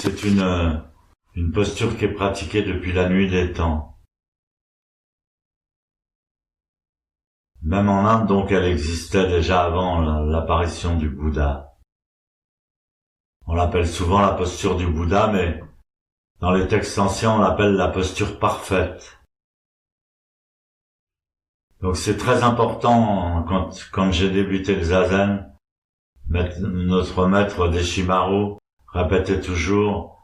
c'est une posture qui est pratiquée depuis la nuit des temps. Même en Inde, donc, elle existait déjà avant l'apparition du Bouddha. On l'appelle souvent la posture du Bouddha, mais dans les textes anciens, on l'appelle la posture parfaite. Donc c'est très important, quand j'ai débuté le Zazen, notre maître Deshimaru répétait toujours,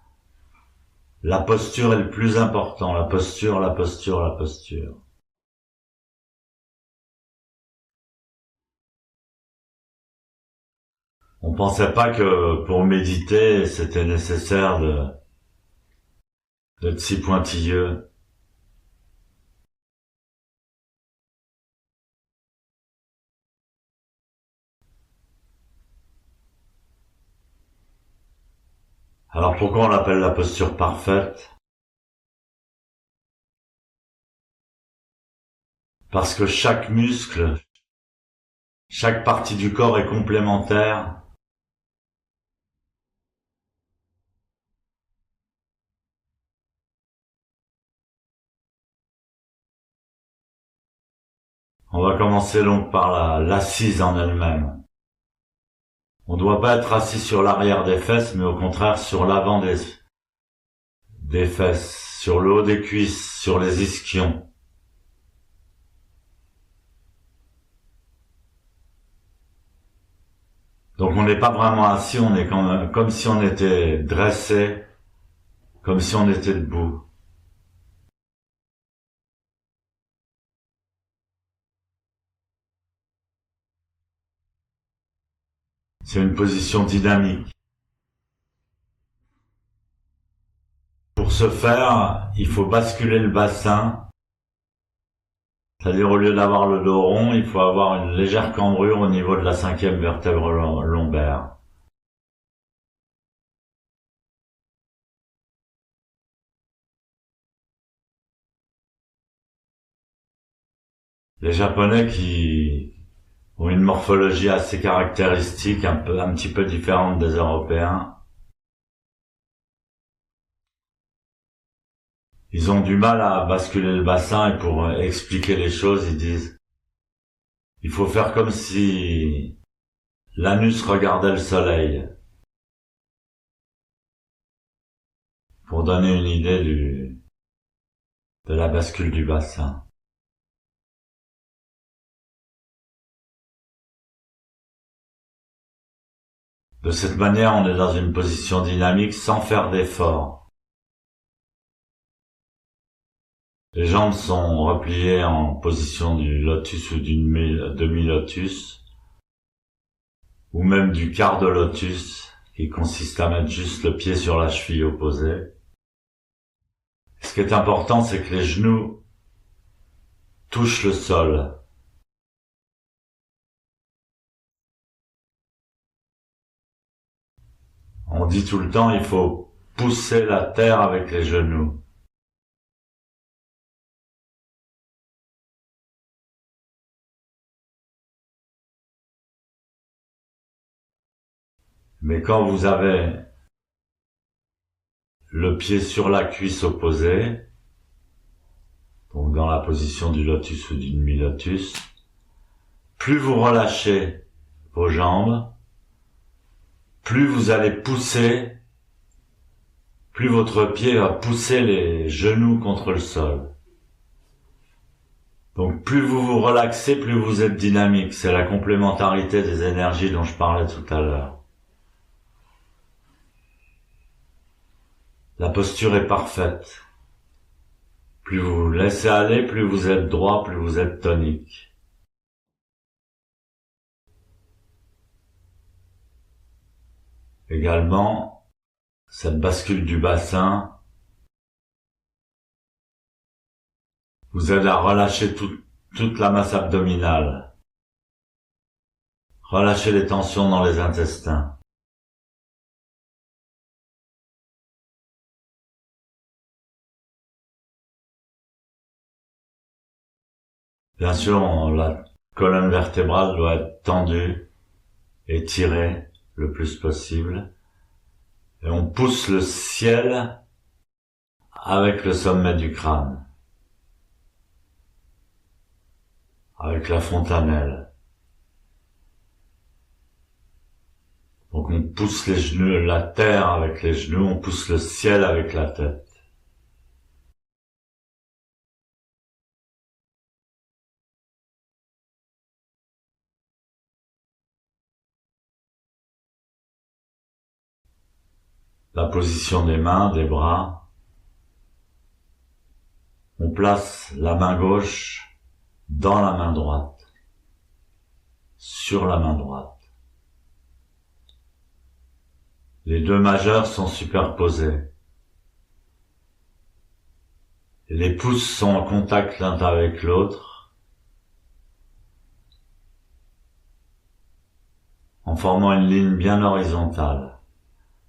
la posture est le plus important, la posture, la posture, la posture. On pensait pas que pour méditer, c'était nécessaire d'être si pointilleux. Alors pourquoi on l'appelle la posture parfaite? Parce que chaque muscle, chaque partie du corps est complémentaire. On va commencer donc par l'assise en elle-même. On ne doit pas être assis sur l'arrière des fesses, mais au contraire sur l'avant des fesses, sur le haut des cuisses, sur les ischions. Donc on n'est pas vraiment assis, on est comme si on était dressé, comme si on était debout. C'est une position dynamique. Pour ce faire, il faut basculer le bassin, c'est-à-dire au lieu d'avoir le dos rond, il faut avoir une légère cambrure au niveau de la 5e vertèbre lombaire. Les Japonais qui ont une morphologie assez caractéristique, un petit peu différente des Européens, ils ont du mal à basculer le bassin, et pour expliquer les choses, ils disent il faut faire comme si l'anus regardait le soleil, pour donner une idée de la bascule du bassin. De cette manière, on est dans une position dynamique sans faire d'effort. Les jambes sont repliées en position du lotus ou d'une demi-lotus, ou même du quart de lotus, qui consiste à mettre juste le pied sur la cheville opposée. Ce qui est important, c'est que les genoux touchent le sol. On dit tout le temps, il faut pousser la terre avec les genoux. Mais quand vous avez le pied sur la cuisse opposée, donc dans la position du lotus ou du demi-lotus, plus vous relâchez vos jambes, plus vous allez pousser, plus votre pied va pousser les genoux contre le sol. Donc plus vous vous relaxez, plus vous êtes dynamique. C'est la complémentarité des énergies dont je parlais tout à l'heure. La posture est parfaite. Plus vous vous laissez aller, plus vous êtes droit, plus vous êtes tonique. Également, cette bascule du bassin vous aide à relâcher toute la masse abdominale. Relâchez les tensions dans les intestins. Bien sûr, la colonne vertébrale doit être tendue et tirée le plus possible. Et on pousse le ciel avec le sommet du crâne, avec la fontanelle. Donc on pousse les genoux, la terre avec les genoux, on pousse le ciel avec la tête. La position des mains, des bras. On place la main gauche dans la main droite, sur la main droite. Les deux majeurs sont superposés. Les pouces sont en contact l'un avec l'autre, en formant une ligne bien horizontale.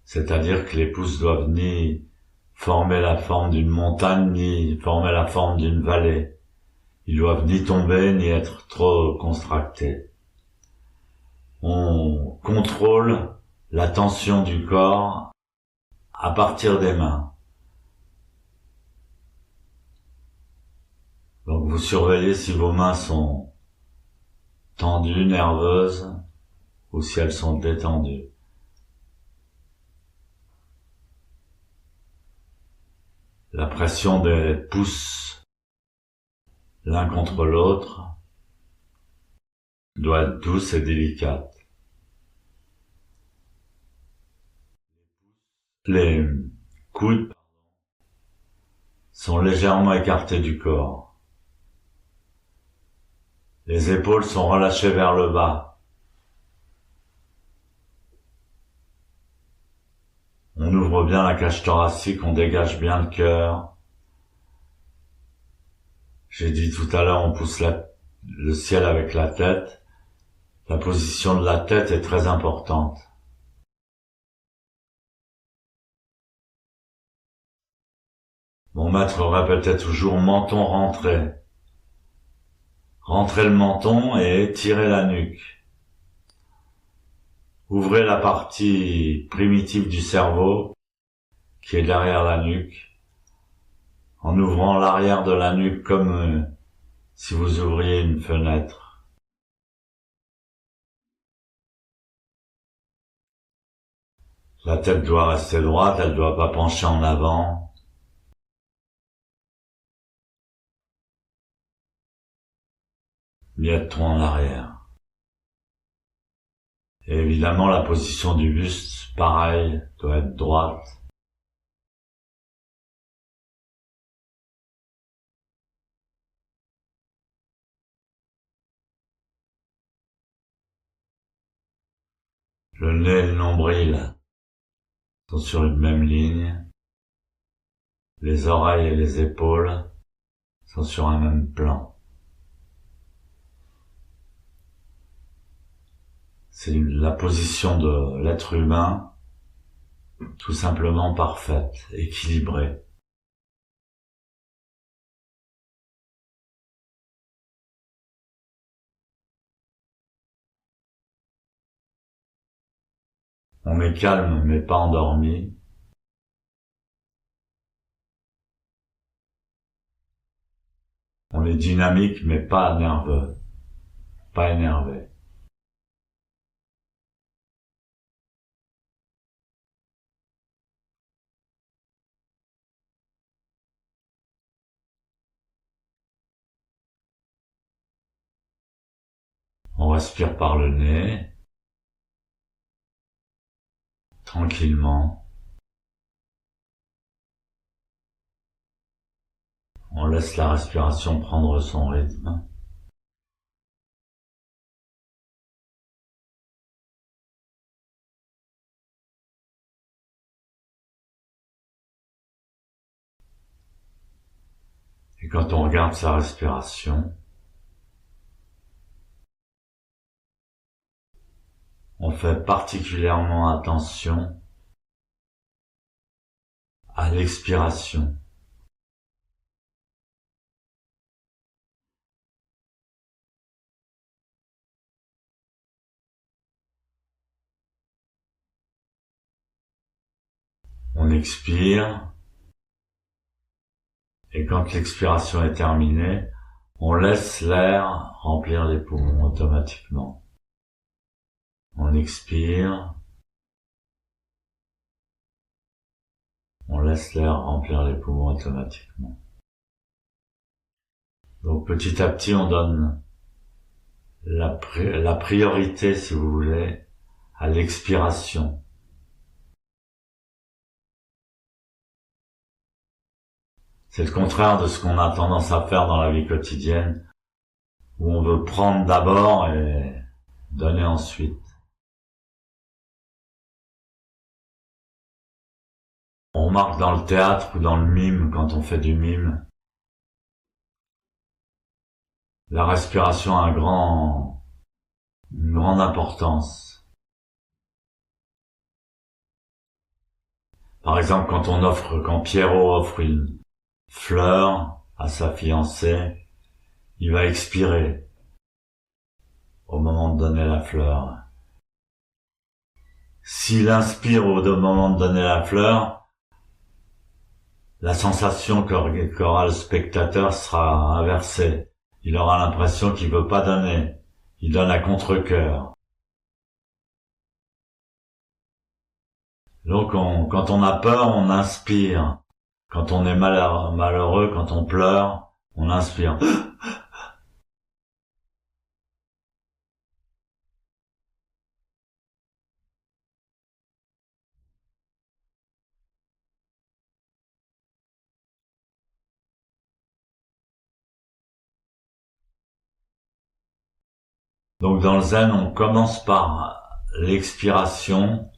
C'est-à-dire que les pouces doivent ni former la forme d'une montagne, ni former la forme d'une vallée. Ils doivent ni tomber, ni être trop contractés. On contrôle la tension du corps à partir des mains. Donc vous surveillez si vos mains sont tendues, nerveuses, ou si elles sont détendues. La pression des pouces l'un contre l'autre doit être douce et délicate. Les coudes sont légèrement écartés du corps. Les épaules sont relâchées vers le bas. On ouvre bien la cage thoracique, on dégage bien le cœur. J'ai dit tout à l'heure, on pousse le ciel avec la tête. La position de la tête est très importante. Mon maître répétait toujours menton rentré. Rentrez le menton et étirez la nuque. Ouvrez la partie primitive du cerveau, qui est derrière la nuque, en ouvrant l'arrière de la nuque comme si vous ouvriez une fenêtre. La tête doit rester droite, elle ne doit pas pencher en avant. Ni être trop en arrière. Et évidemment, la position du buste, pareil, doit être droite. Le nez et le nombril sont sur une même ligne. Les oreilles et les épaules sont sur un même plan. C'est la position de l'être humain, tout simplement parfaite, équilibrée. On est calme mais pas endormi. On est dynamique mais pas nerveux, pas énervé. On respire par le nez, tranquillement. On laisse la respiration prendre son rythme. Et quand on regarde sa respiration, on fait particulièrement attention à l'expiration. On expire. Et quand l'expiration est terminée, on laisse l'air remplir les poumons automatiquement. On expire. On laisse l'air remplir les poumons automatiquement. Donc petit à petit, on donne la priorité, si vous voulez, à l'expiration. C'est le contraire de ce qu'on a tendance à faire dans la vie quotidienne, où on veut prendre d'abord et donner ensuite. On remarque dans le théâtre ou dans le mime, quand on fait du mime, la respiration a une grande importance. Par exemple, quand Pierrot offre une fleur à sa fiancée, il va expirer au moment de donner la fleur. S'il inspire au moment de donner la fleur, la sensation qu'aura le spectateur sera inversée. Il aura l'impression qu'il veut pas donner. Il donne à contre-cœur. Donc quand on a peur, on inspire. Quand on est malheureux, quand on pleure, on inspire. Donc dans le zen, on commence par l'expiration.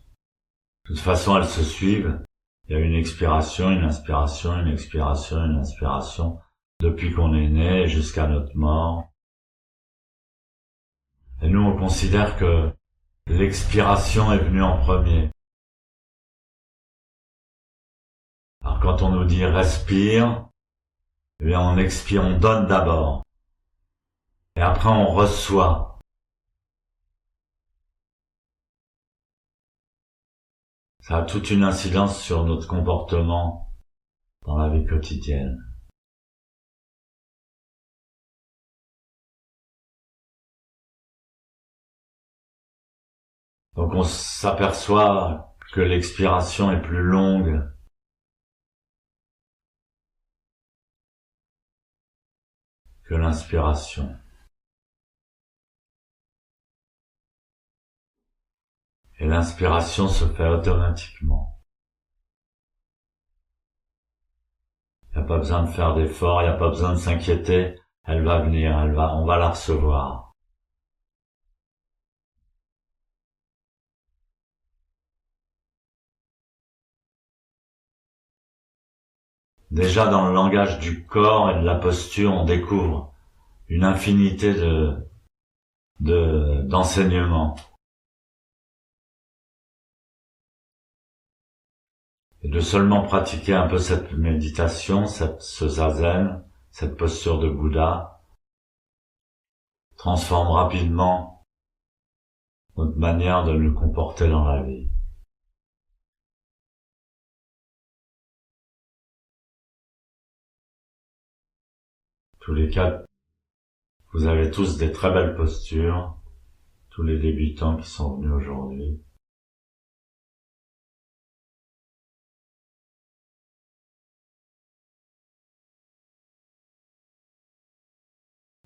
De toute façon, elles se suivent. Il y a une expiration, une inspiration, une expiration, une inspiration, depuis qu'on est né jusqu'à notre mort. Et nous, on considère que l'expiration est venue en premier. Alors quand on nous dit respire, eh bien on expire, on donne d'abord. Et après on reçoit. Ça a toute une incidence sur notre comportement dans la vie quotidienne. Donc on s'aperçoit que l'expiration est plus longue que l'inspiration. Et l'inspiration se fait automatiquement. Il n'y a pas besoin de faire d'efforts, il n'y a pas besoin de s'inquiéter. Elle va venir, on va la recevoir. Déjà dans le langage du corps et de la posture, on découvre une infinité d'enseignements. Et de seulement pratiquer un peu cette méditation, ce zazen, cette posture de Bouddha, transforme rapidement notre manière de nous comporter dans la vie. Tous les cas, vous avez tous des très belles postures, tous les débutants qui sont venus aujourd'hui.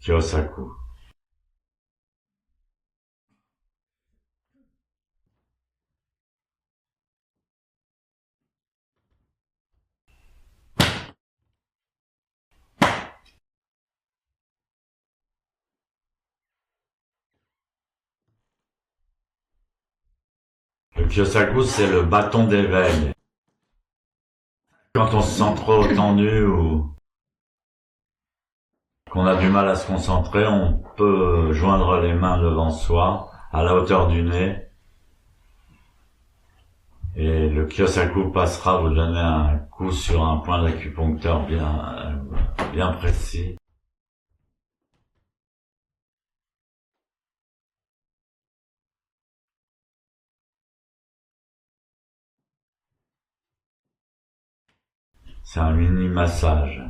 Kyosaku. Le Kyosaku, c'est le bâton d'éveil. Quand on se sent trop tendu ou qu'on a du mal à se concentrer, on peut joindre les mains devant soi, à la hauteur du nez, et le Kyosaku passera vous donner un coup sur un point d'acupuncteur bien précis. C'est un mini massage.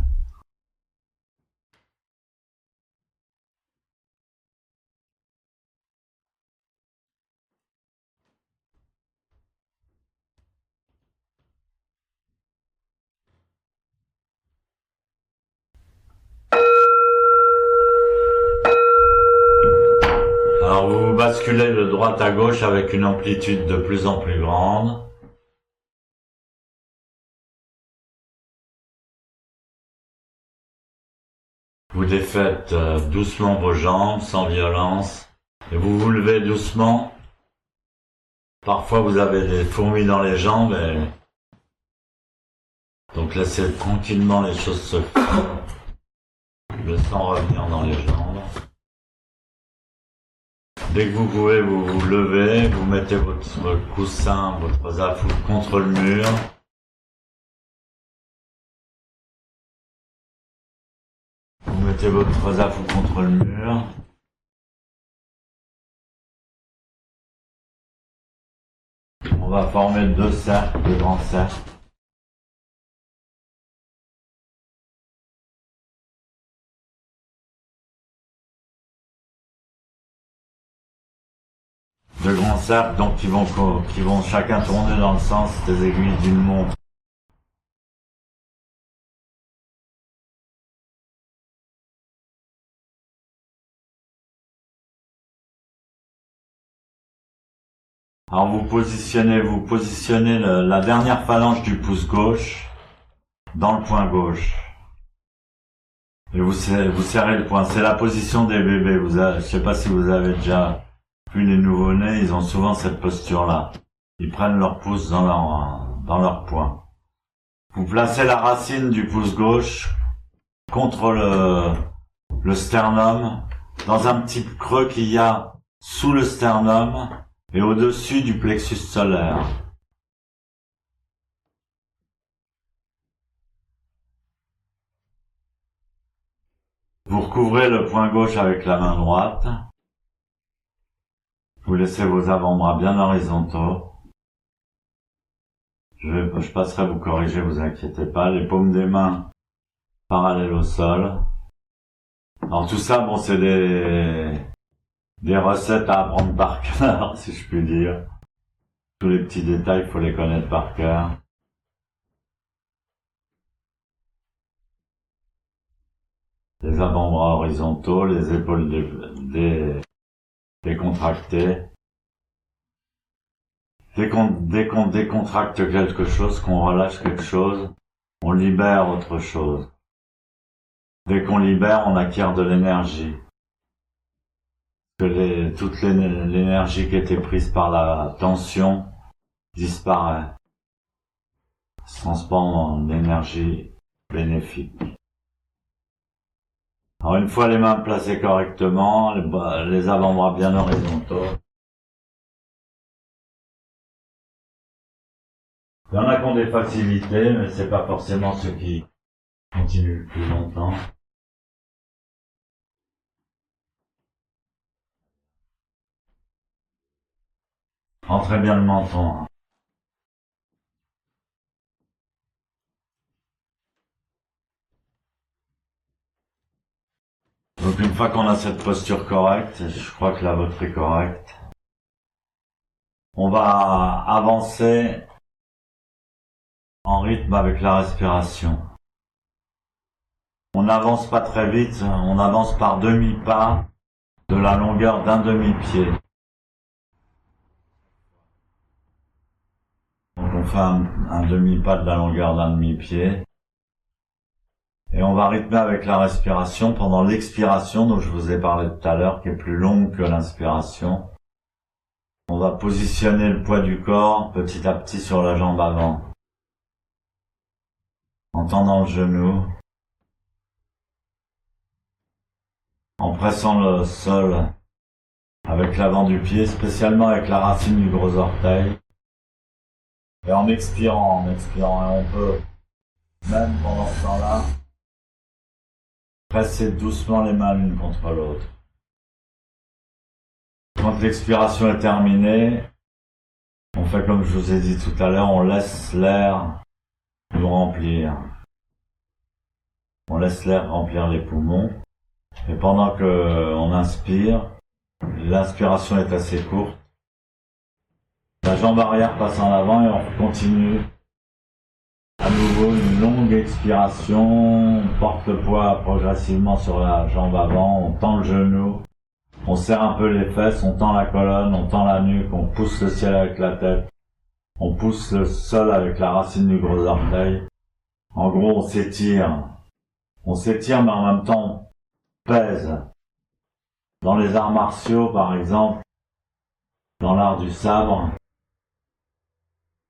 Alors vous basculez de droite à gauche avec une amplitude de plus en plus grande. Vous défaites doucement vos jambes, sans violence, et vous vous levez doucement. Parfois vous avez des fourmis dans les jambes, donc laissez tranquillement les choses se faire. Le sang revenir dans les jambes. Dès que vous pouvez, vous vous levez, vous mettez votre coussin, votre zafouk contre le mur. Vous mettez votre zafouk contre le mur. On va former deux cercles, deux grands cercles. Deux grands cercles donc qui vont chacun tourner dans le sens des aiguilles d'une montre. Alors vous positionnez la dernière phalange du pouce gauche dans le point gauche. Et vous serrez le poing. C'est la position des bébés. Je sais pas si vous avez déjà vu les nouveau-nés, ils ont souvent cette posture-là. Ils prennent leur pouce dans leur poing. Vous placez la racine du pouce gauche contre le sternum, dans un petit creux qu'il y a sous le sternum et au-dessus du plexus solaire. Vous recouvrez le point gauche avec la main droite. Vous laissez vos avant-bras bien horizontaux. Je passerai vous corriger, vous inquiétez pas. Les paumes des mains parallèles au sol. Alors tout ça, bon, c'est des recettes à apprendre par cœur, si je puis dire. Tous les petits détails, il faut les connaître par cœur. Les avant-bras horizontaux, les épaules décontractées. Dès qu'on décontracte quelque chose, qu'on relâche quelque chose, on libère autre chose. Dès qu'on libère, on acquiert de l'énergie. Toute l'énergie qui était prise par la tension disparaît. Se transforme en énergie bénéfique. Alors une fois les mains placées correctement, les avant-bras bien horizontaux. Il y en a qui ont des facilités, mais c'est pas forcément ceux qui continuent le plus longtemps. Rentrez bien le menton. Donc une fois qu'on a cette posture correcte, je crois que la vôtre est correcte, on va avancer en rythme avec la respiration. On n'avance pas très vite, on avance par demi-pas de la longueur d'un demi-pied. Donc on fait un demi-pas de la longueur d'un demi-pied. Et on va rythmer avec la respiration pendant l'expiration dont je vous ai parlé tout à l'heure, qui est plus longue que l'inspiration. On va positionner le poids du corps petit à petit sur la jambe avant. En tendant le genou. En pressant le sol avec l'avant du pied, spécialement avec la racine du gros orteil. Et en expirant, et on peut, même pendant ce temps-là, presser doucement les mains l'une contre l'autre. Quand l'expiration est terminée, on fait comme je vous ai dit tout à l'heure, on laisse l'air nous remplir. On laisse l'air remplir les poumons. Et pendant que on inspire, l'inspiration est assez courte. La jambe arrière passe en avant et on continue. À nouveau, une longue expiration. On porte le poids progressivement sur la jambe avant. On tend le genou. On serre un peu les fesses. On tend la colonne. On tend la nuque. On pousse le ciel avec la tête. On pousse le sol avec la racine du gros orteil. En gros, on s'étire. On s'étire, mais en même temps, on pèse. Dans les arts martiaux, par exemple, dans l'art du sabre,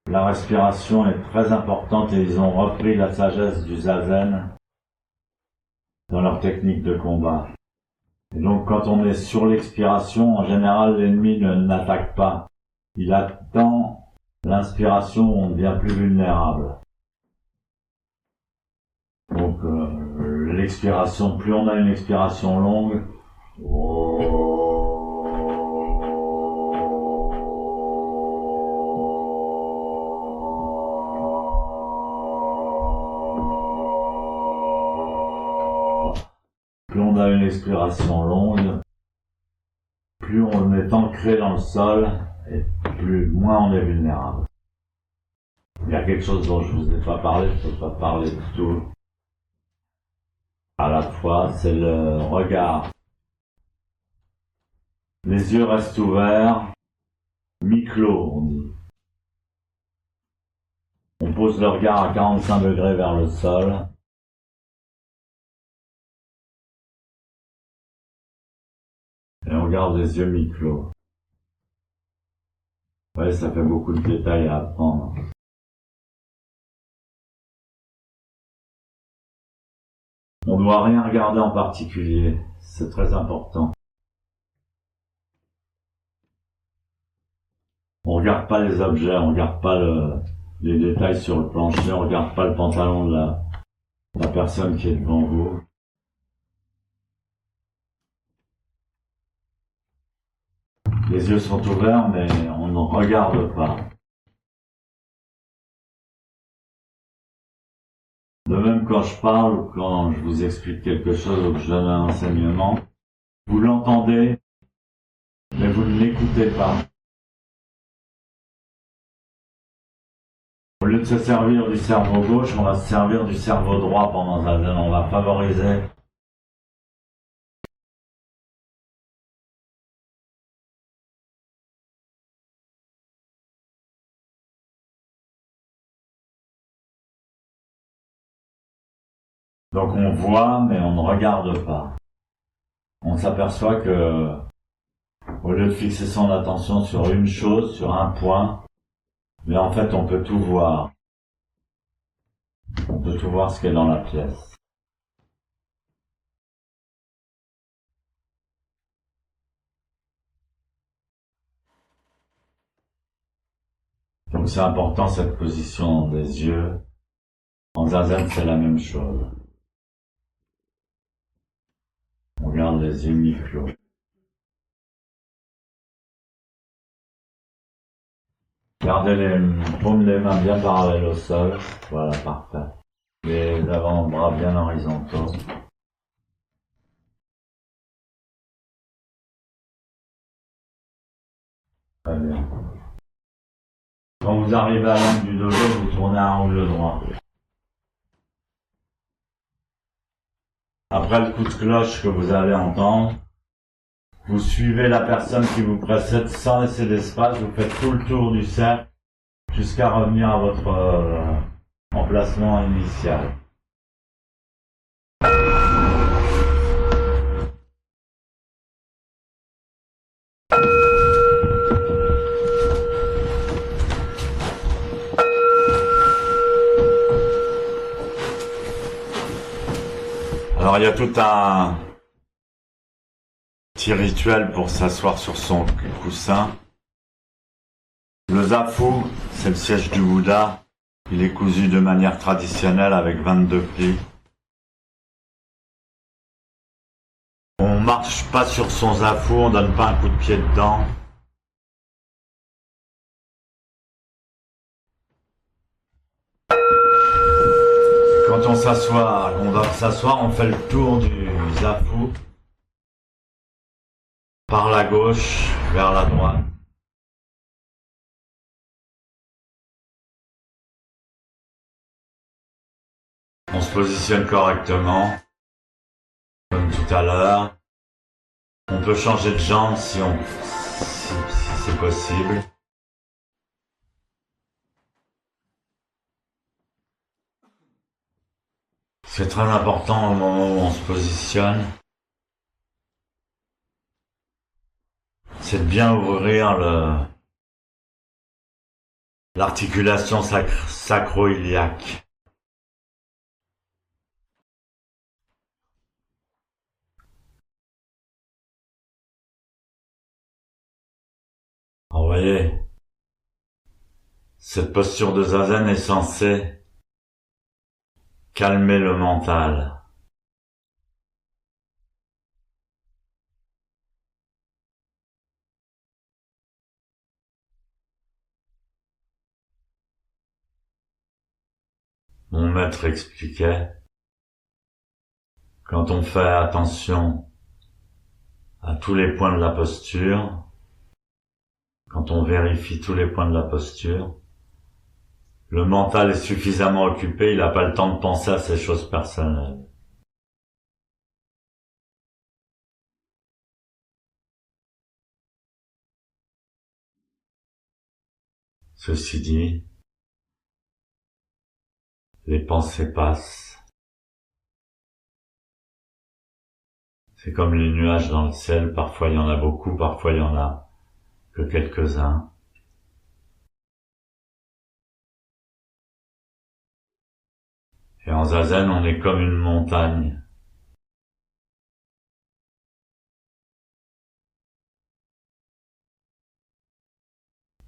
la respiration est très importante et ils ont repris la sagesse du zazen dans leur technique de combat. Et donc, quand on est sur l'expiration, en général, l'ennemi n'attaque pas. Il attend l'inspiration où on devient plus vulnérable. Donc, l'expiration, plus on a une expiration longue, plus on a une expiration longue, plus on est ancré dans le sol et moins on est vulnérable. Il y a quelque chose dont je vous ai pas parlé, je peux pas parler de tout à la fois, c'est le regard. Les yeux restent ouverts, mi-clos on dit. On pose le regard à 45 degrés vers le sol. Et on garde les yeux mi-clos. Ouais, ça fait beaucoup de détails à apprendre. On ne doit rien regarder en particulier, c'est très important. On regarde pas les objets, on regarde pas les détails sur le plancher, on regarde pas le pantalon de la personne qui est devant vous. Les yeux sont ouverts, mais on ne regarde pas. De même, quand je parle ou quand je vous explique quelque chose ou que je donne un enseignement, vous l'entendez, mais vous ne l'écoutez pas. Au lieu de se servir du cerveau gauche, on va se servir du cerveau droit pendant zazen. On va favoriser donc on voit, mais on ne regarde pas. On s'aperçoit que, au lieu de fixer son attention sur une chose, sur un point, mais en fait on peut tout voir. On peut tout voir ce qui est dans la pièce. Donc c'est important cette position des yeux. En zazen c'est la même chose. On garde les yeux mi-clos. Gardez les paumes des mains bien parallèles au sol. Voilà, parfait. Les avant-bras bien horizontaux. Très bien. Quand vous arrivez à l'angle du dojo, vous tournez à angle droit. Après le coup de cloche que vous allez entendre, vous suivez la personne qui vous précède sans laisser d'espace, vous faites tout le tour du cercle jusqu'à revenir à votre emplacement initial. Alors il y a tout un petit rituel pour s'asseoir sur son coussin. Le zafu, c'est le siège du Bouddha. Il est cousu de manière traditionnelle avec 22 plis. On marche pas sur son zafu, on donne pas un coup de pied dedans. Quand quand on s'assoit, on va s'asseoir, on fait le tour du zafu par la gauche vers la droite. On se positionne correctement, comme tout à l'heure. On peut changer de jambe si c'est possible. C'est très important au moment où on se positionne. C'est de bien ouvrir l'articulation sacro-iliaque. Vous voyez, cette posture de zazen est censée calmer le mental. Mon maître expliquait, quand on fait attention à tous les points de la posture, quand on vérifie tous les points de la posture, le mental est suffisamment occupé, il n'a pas le temps de penser à ses choses personnelles. Ceci dit, les pensées passent. C'est comme les nuages dans le ciel, parfois il y en a beaucoup, parfois il y en a que quelques-uns. Et en zazen, on est comme une montagne.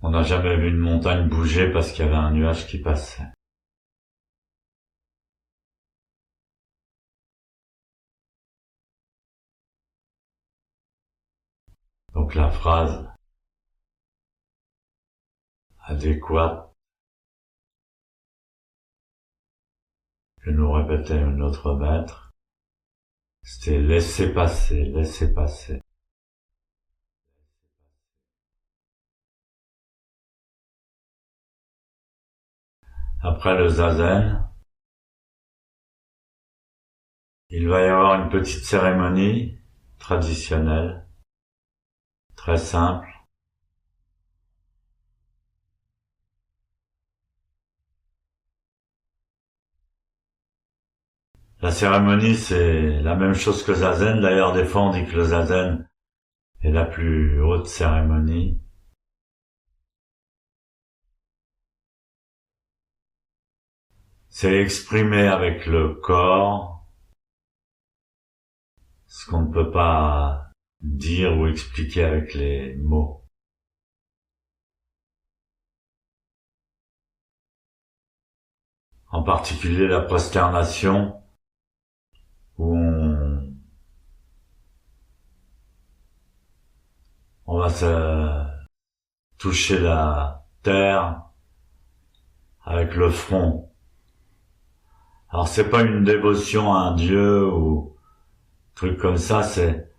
On n'a jamais vu une montagne bouger parce qu'il y avait un nuage qui passait. Donc la phrase adéquate que nous répétait notre maître, c'était laisser passer, laisser passer. Après le zazen, il va y avoir une petite cérémonie traditionnelle, très simple. La cérémonie, c'est la même chose que zazen. D'ailleurs, des fois, on dit que le zazen est la plus haute cérémonie. C'est exprimer avec le corps ce qu'on ne peut pas dire ou expliquer avec les mots. En particulier la prosternation, où on va se toucher la terre avec le front. Alors c'est pas une dévotion à un dieu ou truc comme ça, c'est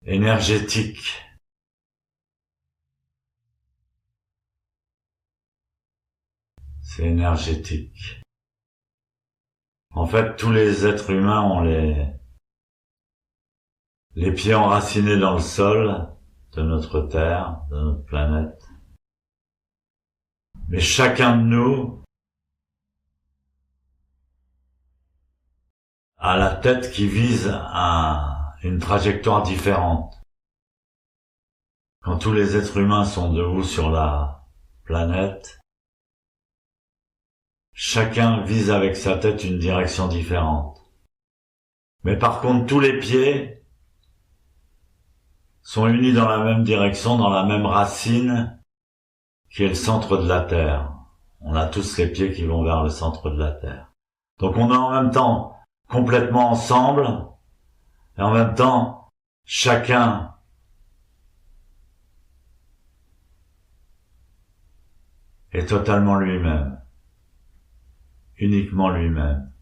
énergétique. C'est énergétique. En fait, tous les êtres humains ont les pieds enracinés dans le sol de notre terre, de notre planète. Mais chacun de nous a la tête qui vise une trajectoire différente. Quand tous les êtres humains sont debout sur la planète, chacun vise avec sa tête une direction différente. Mais par contre, tous les pieds sont unis dans la même direction, dans la même racine, qui est le centre de la Terre. On a tous les pieds qui vont vers le centre de la Terre. Donc on est en même temps complètement ensemble, et en même temps, chacun est totalement lui-même, uniquement lui-même.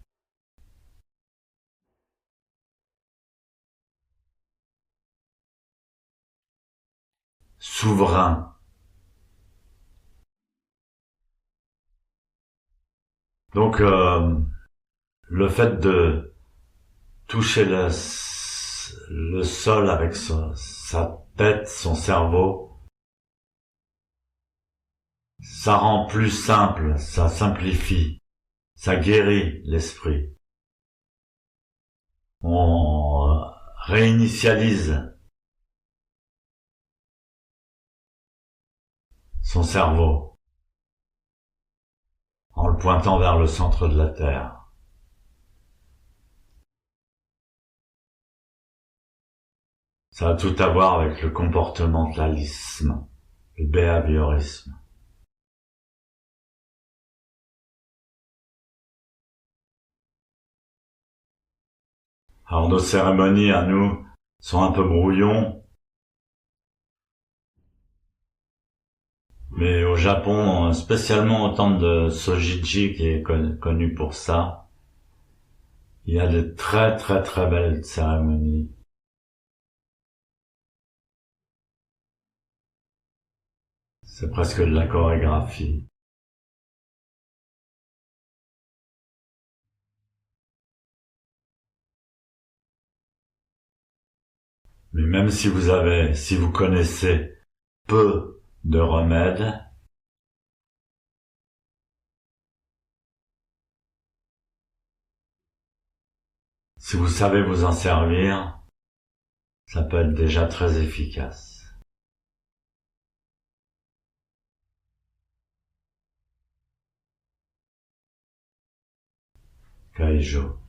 souverain. Donc le fait de toucher le sol avec sa tête, son cerveau, ça rend plus simple, ça simplifie, ça guérit l'esprit. On réinitialise son cerveau en le pointant vers le centre de la Terre. Ça a tout à voir avec le comportementalisme, le behaviorisme. Alors nos cérémonies à nous sont un peu brouillons, mais au Japon, spécialement au temple de Sojiji qui est connu pour ça, il y a de très très très belles cérémonies. C'est presque de la chorégraphie. Mais même si vous connaissez peu de remèdes, si vous savez vous en servir, ça peut être déjà très efficace. Kaijo.